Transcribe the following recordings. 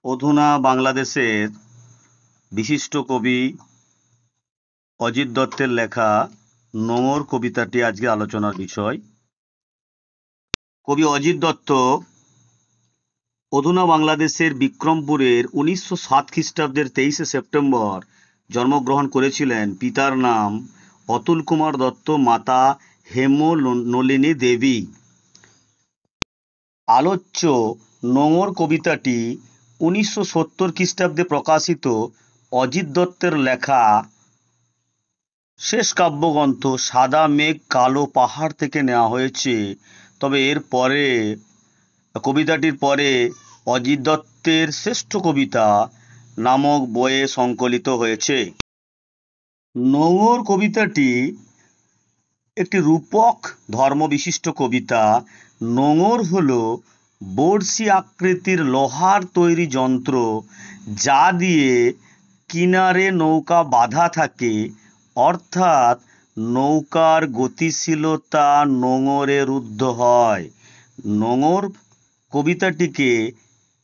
অধুনা বাংলাদেশের বিশিষ্ট কবি অজিত দত্তের লেখা নোঙর কবিতাটি আজকে আলোচনার বিষয়। কবি অজিত দত্ত অধুনা বাংলাদেশের বিক্রমপুরের 1907 খ্রিস্টাব্দের 23শে সেপ্টেম্বর জন্মগ্রহণ করেছিলেন। পিতার নাম অতুল কুমার দত্ত, মাতা হেমনলিনী দেবী। আলোচ্য নোঙর কবিতাটি 1970 খ্রিস্টাব্দে প্রকাশিত অজিত দত্তের লেখা শেষ কাব্যগ্রন্থ সাদা মেঘ কালো পাহাড় থেকে নেওয়া হয়েছে। তবে এর পরে কবিতাটির পরে অজিত দত্তের শ্রেষ্ঠ কবিতা নামক বইয়ে সংকলিত হয়েছে। নোঙর কবিতাটি একটি রূপক ধর্মবিশিষ্ট কবিতা। নোঙর হলো বড়শি আকৃতির লোহার তৈরি যন্ত্র, যা দিয়ে কিনারে নৌকা বাঁধা থাকে, অর্থাৎ নৌকার গতিশীলতা নোঙরে রুদ্ধ হয়। নোঙর কবিতাটিকে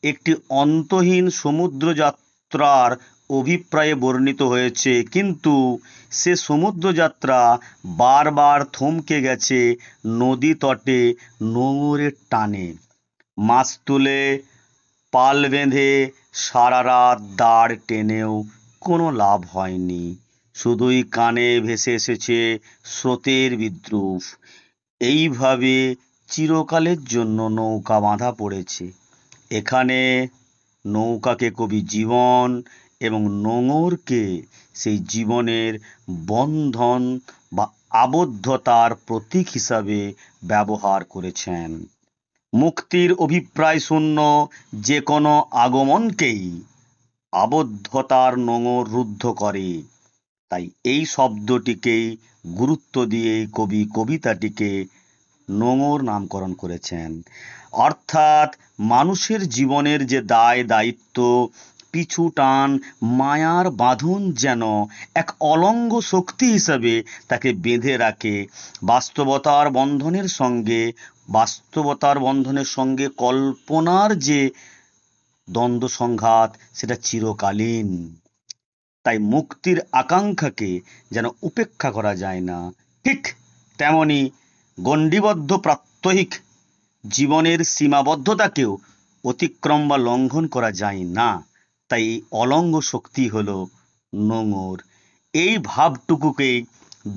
একটি অন্তহীন সমুদ্রযাত্রার অভিপ্রায়ে বর্ণিত হয়েছে, কিন্তু সে সমুদ্রযাত্রা বারবার থমকে গেছে নদী তটে নোঙরের টানে। মাছ তুলে পাল বেঁধে সারা রাত দাঁড় টেনেও কোনো লাভ হয়নি, শুধুই কানে ভেসে এসেছে স্রোতের বিদ্রূপ। এইভাবে চিরকালের জন্য নৌকা বাঁধা পড়েছে। এখানে নৌকাকে কবি জীবন এবং নোঙরকে সেই জীবনের বন্ধন বা আবদ্ধতার প্রতীক হিসাবে ব্যবহার করেছেন। মুক্তির অভিপ্রায় শূন্য যে কোনো আগমনকেই আবদ্ধতার নোঙর রুদ্ধ করে। তাই এই শব্দটিকেই গুরুত্ব দিয়ে কবি কবিতাটিকে নোঙর নামকরণ করেছেন। অর্থাৎ মানুষের জীবনের যে দায় দায়িত্ব, পিছু টান, মায়ার বাঁধন যেন এক অলঙ্গ শক্তি হিসাবে তাকে বেঁধে রাখে। বাস্তবতার বন্ধনের সঙ্গে কল্পনার যে দ্বন্দ্ব সংঘাত, সেটা চিরকালীন। তাই মুক্তির আকাঙ্ক্ষাকে যেন উপেক্ষা করা যায় না, ঠিক তেমনি গণ্ডিবদ্ধ প্রাত্যহিক জীবনের সীমাবদ্ধতাকেও অতিক্রম বা লঙ্ঘন করা যায় না। তাই এই অলঙ্গ শক্তি হলো নোঙর। এই ভাবটুকুকেই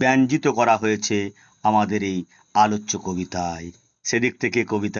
ব্যঞ্জিত করা হয়েছে আমাদের এই আলোচ্য কবিতায়। সেদিক থেকে কবিতা